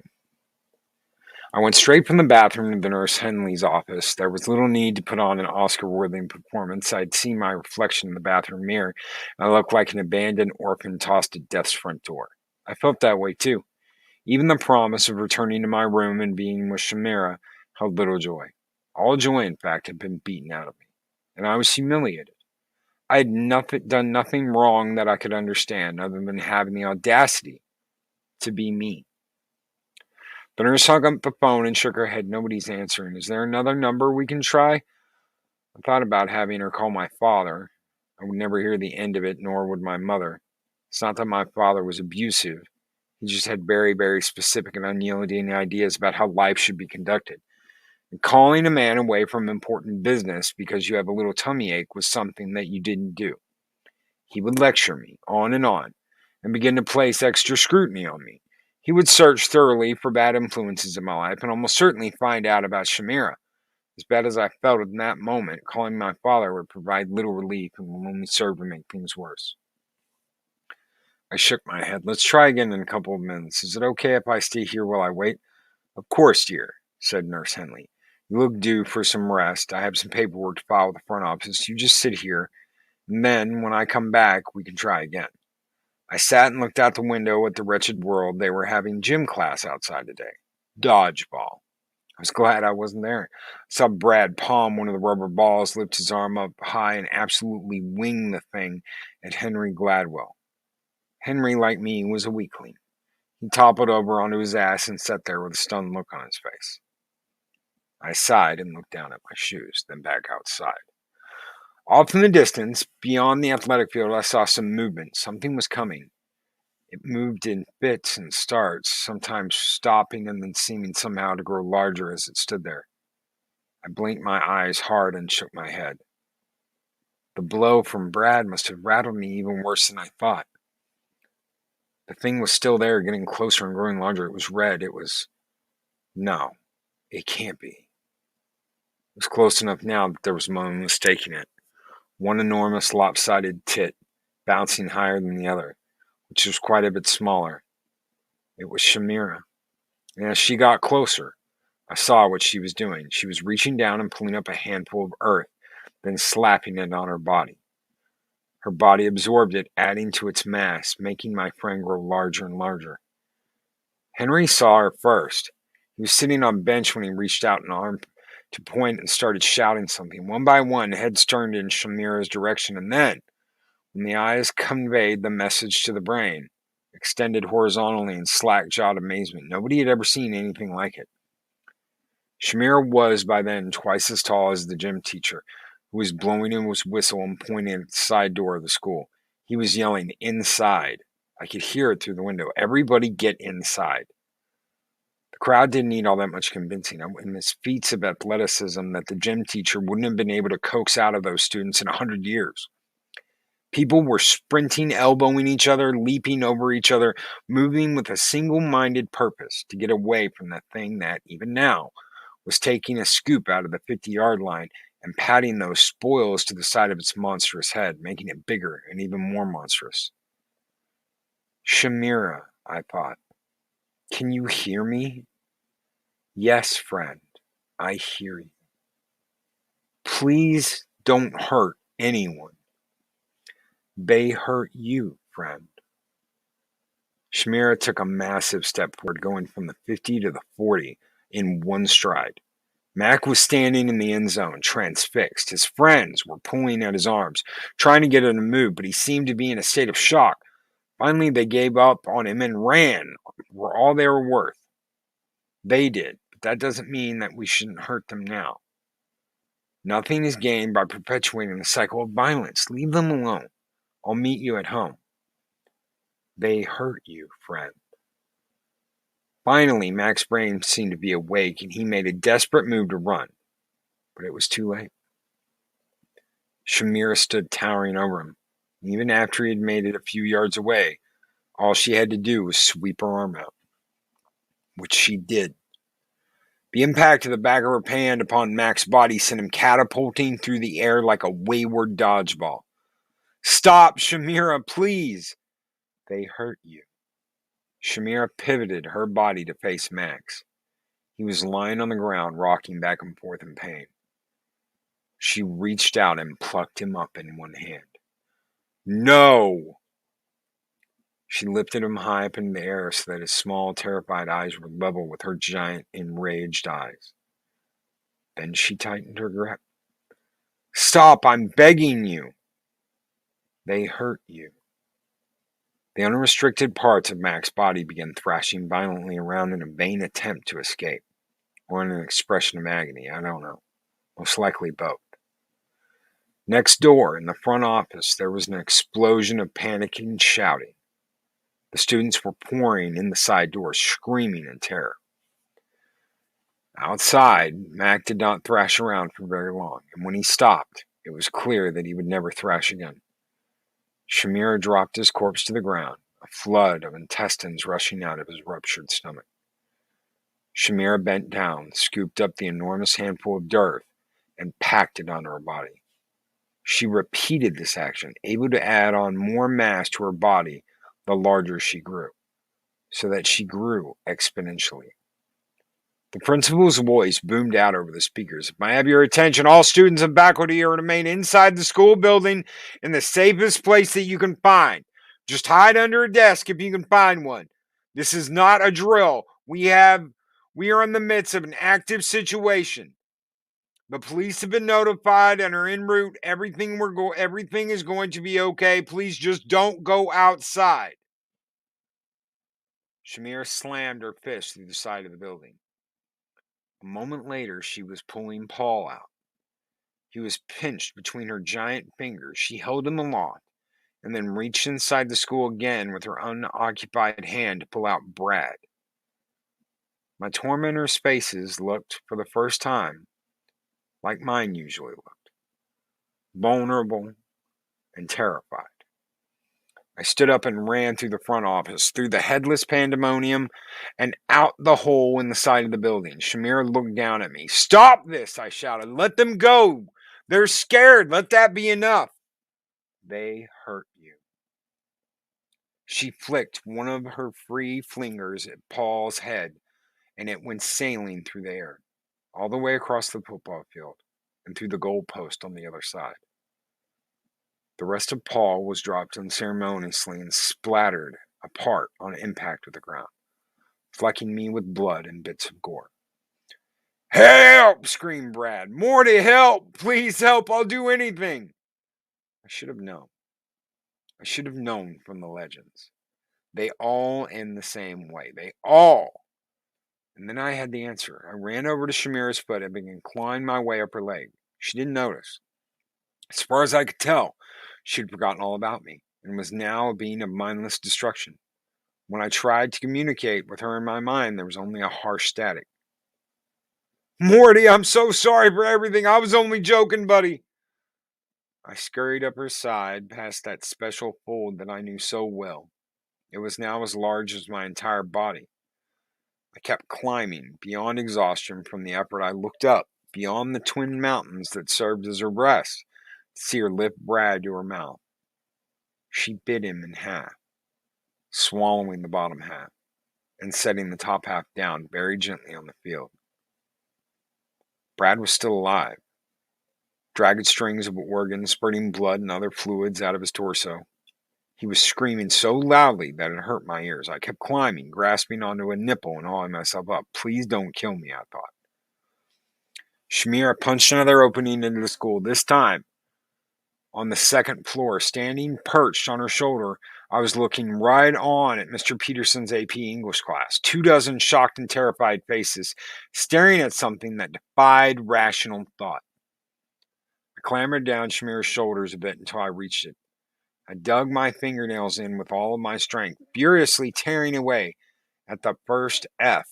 I went straight from the bathroom to the nurse Henley's office. There was little need to put on an Oscar-worthy performance. I'd seen my reflection in the bathroom mirror, and I looked like an abandoned orphan tossed at death's front door. I felt that way, too. Even the promise of returning to my room and being with Shamira held little joy. All joy, in fact, had been beaten out of me, and I was humiliated. I had done nothing wrong that I could understand other than having the audacity to be me. The nurse hung up the phone and shook her head. Nobody's answering. Is there another number we can try? I thought about having her call my father. I would never hear the end of it, nor would my mother. It's not that my father was abusive. He just had very, very specific and unyielding ideas about how life should be conducted. And calling a man away from important business because you have a little tummy ache was something that you didn't do. He would lecture me on and begin to place extra scrutiny on me. He would search thoroughly for bad influences in my life and almost certainly find out about Shamira. As bad as I felt in that moment, calling my father would provide little relief and would only serve to make things worse. I shook my head. Let's try again in a couple of minutes. Is it okay if I stay here while I wait? Of course, dear, said Nurse Henley. You look due for some rest. I have some paperwork to file with the front office. You just sit here, and then, when I come back, we can try again. I sat and looked out the window at the wretched world. They were having gym class outside today. Dodgeball. I was glad I wasn't there. I saw Brad palm one of the rubber balls, lift his arm up high, and absolutely wing the thing at Henry Gladwell. Henry, like me, was a weakling. He toppled over onto his ass and sat there with a stunned look on his face. I sighed and looked down at my shoes, then back outside. Off in the distance, beyond the athletic field, I saw some movement. Something was coming. It moved in fits and starts, sometimes stopping and then seeming somehow to grow larger as it stood there. I blinked my eyes hard and shook my head. The blow from Brad must have rattled me even worse than I thought. The thing was still there, getting closer and growing larger. It was red. It was... No, it can't be. It was close enough now that there was no mistaking it. One enormous lopsided tit, bouncing higher than the other, which was quite a bit smaller. It was Shamira. And as she got closer, I saw what she was doing. She was reaching down and pulling up a handful of earth, then slapping it on her body. Her body absorbed it, adding to its mass, making my friend grow larger and larger. Henry saw her first. He was sitting on a bench when he reached out an arm to point and started shouting something. One by one, heads turned in Shamira's direction, and then, when the eyes conveyed the message to the brain, extended horizontally in slack-jawed amazement. Nobody had ever seen anything like it. Shamira was, by then, twice as tall as the gym teacher, who was blowing in his whistle and pointing at the side door of the school. He was yelling, "Inside." I could hear it through the window. Everybody get inside. The crowd didn't need all that much convincing. I witnessed feats of athleticism that the gym teacher wouldn't have been able to coax out of those students in 100 years. People were sprinting, elbowing each other, leaping over each other, moving with a single-minded purpose to get away from that thing that, even now, was taking a scoop out of the 50-yard line and patting those spoils to the side of its monstrous head, making it bigger and even more monstrous. Shamira, I thought, can you hear me? Yes, friend, I hear you. Please Don't hurt anyone. They hurt you, friend. Shamira took a massive step forward, going from the 50 to the 40 in one stride. Mac was standing in the end zone, transfixed. His friends were pulling at his arms, trying to get him to move, but he seemed to be in a state of shock. Finally, they gave up on him and ran for all they were worth. They did, but that doesn't mean that we shouldn't hurt them now. Nothing is gained by perpetuating the cycle of violence. Leave them alone. I'll meet you at home. They hurt you, friend. Finally, Mac's brain seemed to be awake, and he made a desperate move to run. But it was too late. Shamira stood towering over him. Even after he had made it a few yards away, all she had to do was sweep her arm out, which she did. The impact of the back of her hand upon Mac's body sent him catapulting through the air like a wayward dodgeball. Stop, Shamira, please. They hurt you. Shamira pivoted her body to face Max. He was lying on the ground, rocking back and forth in pain. She reached out and plucked him up in one hand. No! She lifted him high up in the air so that his small, terrified eyes were level with her giant, enraged eyes. Then she tightened her grip. Stop, I'm begging you. They hurt you. The unrestricted parts of Mac's body began thrashing violently around in a vain attempt to escape, or in an expression of agony, I don't know. Most likely both. Next door, in the front office, there was an explosion of panic and shouting. The students were pouring in the side doors, screaming in terror. Outside, Mac did not thrash around for very long, and when he stopped, it was clear that he would never thrash again. Shamira dropped his corpse to the ground, a flood of intestines rushing out of his ruptured stomach. Shamira bent down, scooped up the enormous handful of dirt, and packed it onto her body. She repeated this action, able to add on more mass to her body the larger she grew, so that she grew exponentially. The principal's voice boomed out over the speakers. If I have your attention, all students and faculty are to remain inside the school building in the safest place that you can find. Just hide under a desk if you can find one. This is not a drill. We are in the midst of an active situation. The police have been notified and are en route. Everything is going to be okay. Please just don't go outside. Shamira slammed her fist through the side of the building. A moment later, she was pulling Paul out. He was pinched between her giant fingers. She held him aloft and then reached inside the school again with her unoccupied hand to pull out Brad. My tormentor's faces looked, for the first time, like mine usually looked, vulnerable and terrified. I stood up and ran through the front office, through the headless pandemonium, and out the hole in the side of the building. Shamira looked down at me. Stop this, I shouted. Let them go. They're scared. Let that be enough. They hurt you. She flicked one of her free fingers at Paul's head, and it went sailing through the air, all the way across the football field, and through the goal post on the other side. The rest of Paul was dropped unceremoniously and splattered apart on impact with the ground, flecking me with blood and bits of gore. Help! Screamed Brad. Morty, help! Please help! I'll do anything! I should have known. I should have known from the legends. They all end the same way. They all. And then I had the answer. I ran over to Shamira's foot and began clawing my way up her leg. She didn't notice. As far as I could tell, she had forgotten all about me and was now a being of mindless destruction. When I tried to communicate with her in my mind, there was only a harsh static. Morty, I'm so sorry for everything. I was only joking, buddy. I scurried up her side past that special fold that I knew so well. It was now as large as my entire body. I kept climbing, beyond exhaustion from the effort. I looked up, beyond the twin mountains that served as her breast, to see her lift Brad to her mouth. She bit him in half, swallowing the bottom half, and setting the top half down very gently on the field. Brad was still alive, dragging strings of organs, spurting blood and other fluids out of his torso. He was screaming so loudly that it hurt my ears. I kept climbing, grasping onto a nipple and hauling myself up. Please don't kill me, I thought. Shamira punched another opening into the school, this time on the second floor. Standing perched on her shoulder, I was looking right on at Mr. Peterson's AP English class. 24 shocked and terrified faces, staring at something that defied rational thought. I clambered down Shamira's shoulders a bit until I reached it. I dug my fingernails in with all of my strength, furiously tearing away at the first F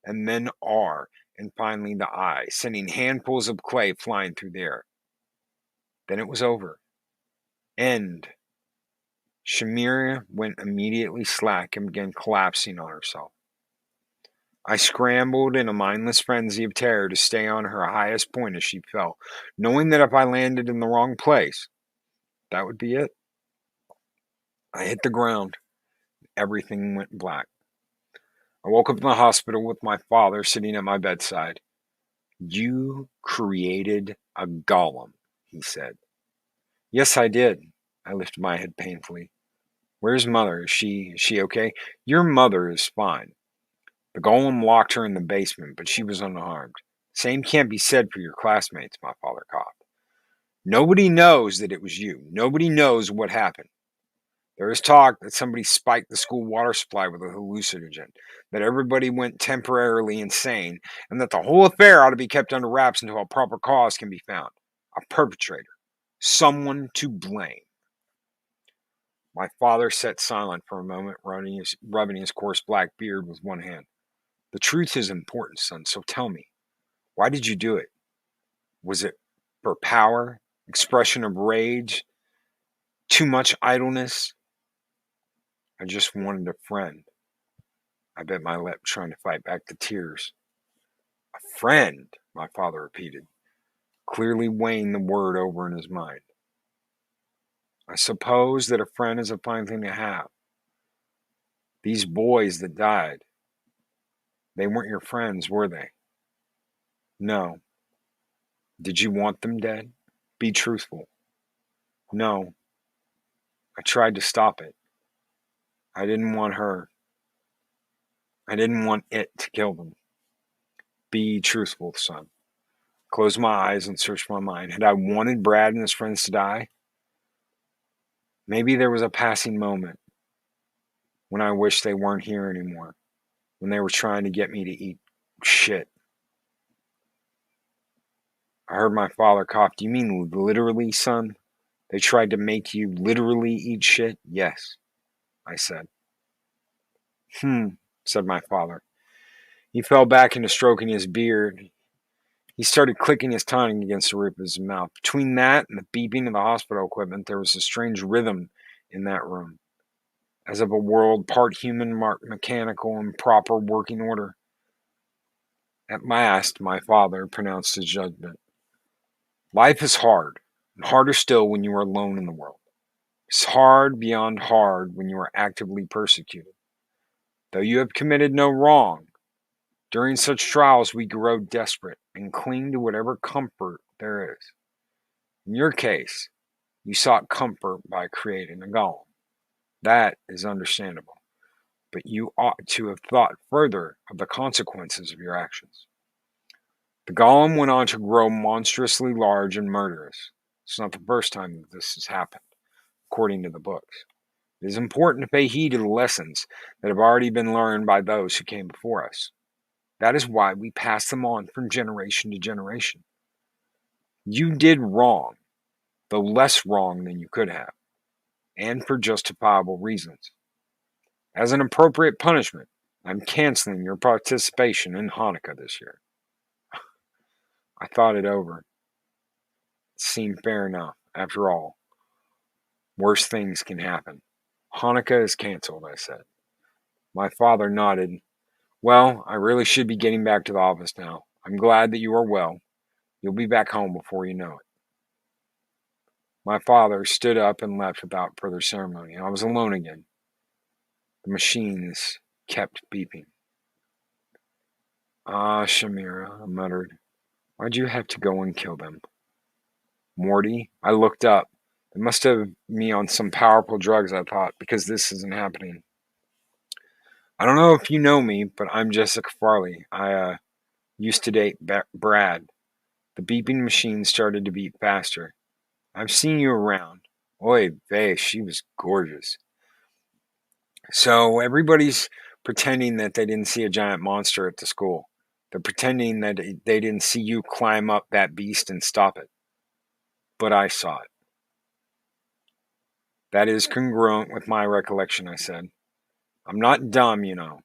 and then R and finally the I, sending handfuls of clay flying through the air. Then it was over. End. Shamira went immediately slack and began collapsing on herself. I scrambled in a mindless frenzy of terror to stay on her highest point as she fell, knowing that if I landed in the wrong place, that would be it. I hit the ground. Everything went black. I woke up in the hospital with my father sitting at my bedside. You created a golem, he said. Yes, I did. I lifted my head painfully. Where's Mother? Is she okay? Your mother is fine. The golem locked her in the basement, but she was unharmed. Same can't be said for your classmates, my father coughed. Nobody knows that it was you. Nobody knows what happened. There is talk that somebody spiked the school water supply with a hallucinogen, that everybody went temporarily insane, and that the whole affair ought to be kept under wraps until a proper cause can be found. A perpetrator. Someone to blame. My father sat silent for a moment, rubbing his coarse black beard with one hand. The truth is important, son, so tell me, why did you do it? Was it for power, expression of rage, too much idleness? I just wanted a friend. I bit my lip, trying to fight back the tears. A friend, my father repeated, clearly weighing the word over in his mind. I suppose that a friend is a fine thing to have. These boys that died, they weren't your friends, were they? No. Did you want them dead? Be truthful. No. I tried to stop it. I didn't want her. I didn't want it to kill them. Be truthful, son. Closed my eyes and searched my mind. Had I wanted Brad and his friends to die? Maybe there was a passing moment when I wished they weren't here anymore, when they were trying to get me to eat shit. I heard my father cough. Do you mean literally, son? They tried to make you literally eat shit? Yes, I said. Said my father. He fell back into stroking his beard. He started clicking his tongue against the roof of his mouth. Between that and the beeping of the hospital equipment, there was a strange rhythm in that room, as of a world part human, part mechanical, in proper working order. At last, my father pronounced his judgment. Life is hard, and harder still when you are alone in the world. It's hard beyond hard when you are actively persecuted. Though you have committed no wrong, during such trials we grow desperate and cling to whatever comfort there is. In your case, you sought comfort by creating a golem. That is understandable, but you ought to have thought further of the consequences of your actions. The golem went on to grow monstrously large and murderous. It's not the first time that this has happened, according to the books. It is important to pay heed to the lessons that have already been learned by those who came before us. That is why we pass them on from generation to generation. You did wrong, though less wrong than you could have, and for justifiable reasons. As an appropriate punishment, I'm canceling your participation in Hanukkah this year. I thought it over. It seemed fair enough. After all, worse things can happen. Hanukkah is canceled, I said. My father nodded. Well, I really should be getting back to the office now. I'm glad that you are well. You'll be back home before you know it. My father stood up and left without further ceremony. I was alone again. The machines kept beeping. Ah, Shamira, I muttered. Why'd you have to go and kill them? Morty. I looked up. It must have me on some powerful drugs, I thought, because this isn't happening. I don't know if you know me, but I'm Jessica Farley. I used to date Brad. The beeping machine started to beep faster. I've seen you around. Oy vey, she was gorgeous. So everybody's pretending that they didn't see a giant monster at the school. They're pretending that they didn't see you climb up that beast and stop it. But I saw it. That is congruent with my recollection, I said. I'm not dumb, you know.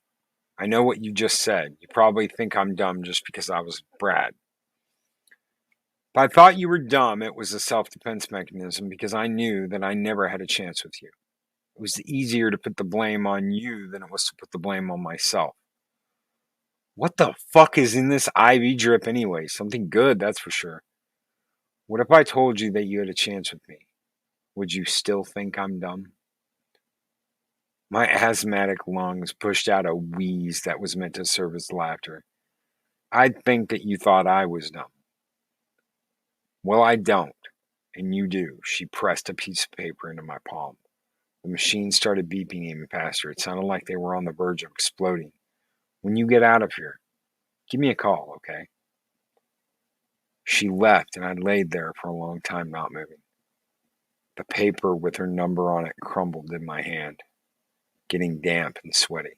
I know what you just said. You probably think I'm dumb just because I was Brad. If I thought you were dumb, it was a self-defense mechanism because I knew that I never had a chance with you. It was easier to put the blame on you than it was to put the blame on myself. What the fuck is in this IV drip anyway? Something good, that's for sure. What if I told you that you had a chance with me? Would you still think I'm dumb? My asthmatic lungs pushed out a wheeze that was meant to serve as laughter. I'd think that you thought I was dumb. Well, I don't, and you do. She pressed a piece of paper into my palm. The machine started beeping even faster. It sounded like they were on the verge of exploding. When you get out of here, give me a call, okay? She left, and I laid there for a long time not moving. The paper with her number on it crumbled in my hand, getting damp and sweaty.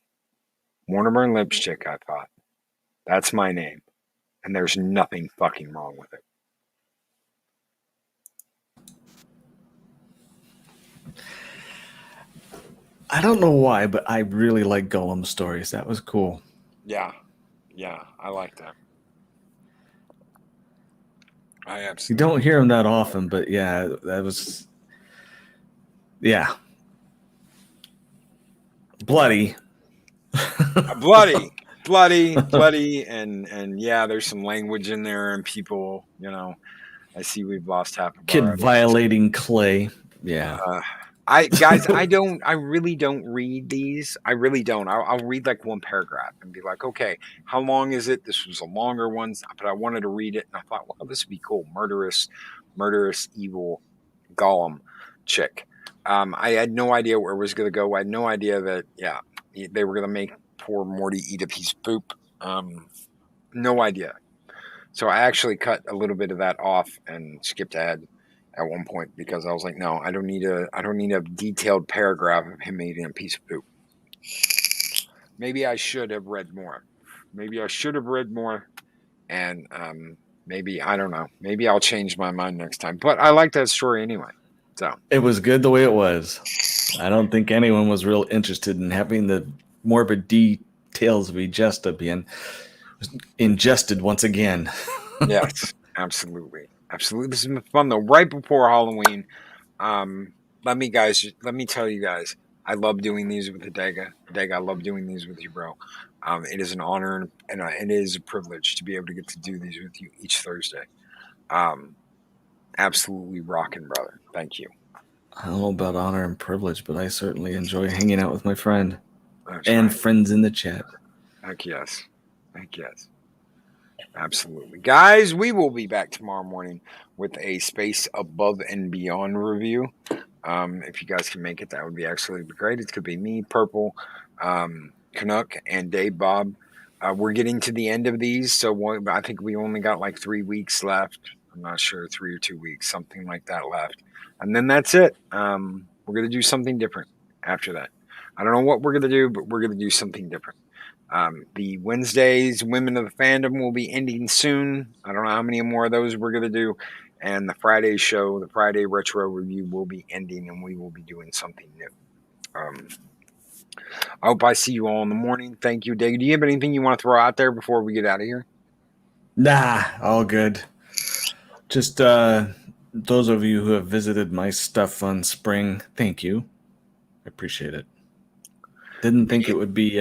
Mortimer and Lipstick, I thought. That's my name, and there's nothing fucking wrong with it. I don't know why, but I really like Gollum stories. That was cool. Yeah, I like that. I You absolutely. don't hear them that often, but yeah, that was, yeah, bloody. bloody, and yeah, there's some language in there, and people, I see we've lost half of Kid our audience. violating clay. Yeah. I really don't read these. I really don't. I'll read like one paragraph and be like, okay, how long is it? This was a longer one, but I wanted to read it, and I thought, well, this would be cool. Murderous, evil Gollum chick. I had no idea where it was going to go. I had no idea that, yeah, they were going to make poor Morty eat a piece of poop. No idea. So I actually cut a little bit of that off and skipped ahead at one point because I was like, no, I don't need a detailed paragraph of him eating a piece of poop. Maybe I should have read more. And maybe I don't know. Maybe I'll change my mind next time. But I like that story anyway. So It was good the way it was. I don't think anyone was real interested in having the morbid details of Egesta being ingested once again. yes, absolutely. This has been fun though. Right before Halloween, let me tell you guys, I love doing these with the Dega. Dega, I love doing these with you, bro. It is an honor and it is a privilege to be able to get to do these with you each Thursday. Absolutely rocking, brother. Thank you. I don't know about honor and privilege, but I certainly enjoy hanging out with my friend That's and right. friends in the chat. Heck yes. Absolutely. Guys, we will be back tomorrow morning with a Space Above and Beyond review. If you guys can make it, that would be absolutely great. It could be me, Purple, Canuck, and Dave Bob. We're getting to the end of these, so I think we only got like 3 weeks left. I'm not sure, 3 or 2 weeks, something like that left. And then that's it. We're going to do something different after that. I don't know what we're going to do, but we're going to do something different. The Wednesdays, Women of the Fandom will be ending soon. I don't know how many more of those we're going to do. And the Friday show, the Friday Retro Review will be ending, and we will be doing something new. I hope I see you all in the morning. Thank you, Dig. Do you have anything you want to throw out there before we get out of here? Nah, all good. Just those of you who have visited my stuff on Spring, thank you. I appreciate it. Didn't think it would be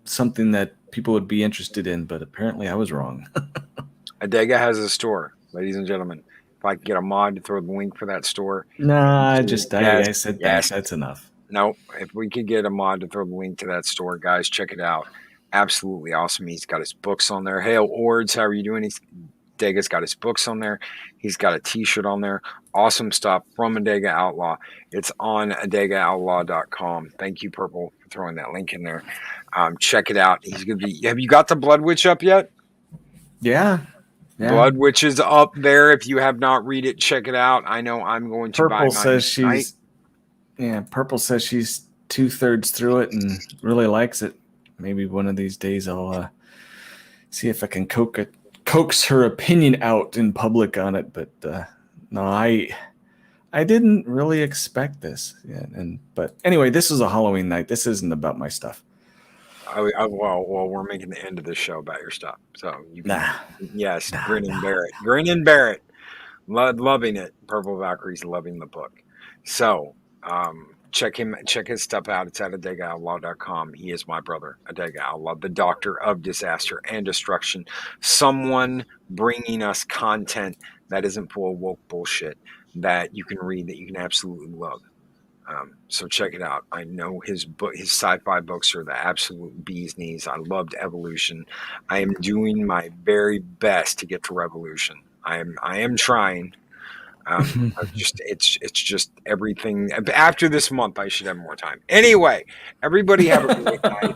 something that people would be interested in, but apparently I was wrong. Adega has a store, ladies and gentlemen. If I could get a mod to throw the link for that store. Nah, I said yes. thanks. That's enough. No, if we could get a mod to throw the link to that store, guys, check it out. Absolutely awesome. He's got his books on there. Hail Ords, how are you doing? Dega's got his books on there. He's got a T-shirt on there. Awesome stuff from Adega Outlaw. It's on adegaoutlaw.com. Thank you, Purple, for throwing that link in there. Check it out. He's gonna be. Have you got the Blood Witch up yet? Yeah. Blood Witch is up there. If you have not read it, check it out. I know I'm going to buy Purple mine says tonight. Purple says she's 2/3 through it and really likes it. Maybe one of these days I'll see if I can coax her opinion out in public on it. But no, I didn't really expect this. Yeah, but anyway, this was a Halloween night. This isn't about my stuff. Well, we're making the end of the show about your stuff. So you can, Grin and Barrett, loving it. Purple Valkyrie's loving the book. So check his stuff out. It's at adegaoutlaw.com. He is my brother, Adega Outlaw, the doctor of disaster and destruction. Someone bringing us content that isn't full of woke bullshit that you can read, that you can absolutely love. So check it out. I know his sci-fi books are the absolute bee's knees. I loved Evolution. I am doing my very best to get to Revolution. I am trying. It's just everything. After this month, I should have more time. Anyway, everybody have a great night.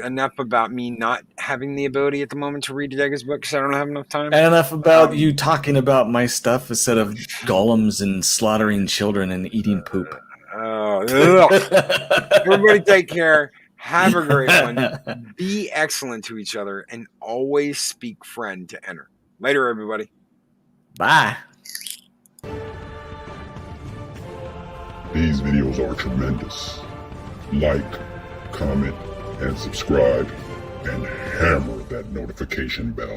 Enough about me not having the ability at the moment to read Adega's book because I don't have enough time. And enough about you talking about my stuff instead of golems and slaughtering children and eating poop. Everybody take care. Have a great one. Be excellent to each other and always speak friend to enter. Later, everybody. Bye. These videos are tremendous. Like, comment, and subscribe, and hammer that notification bell.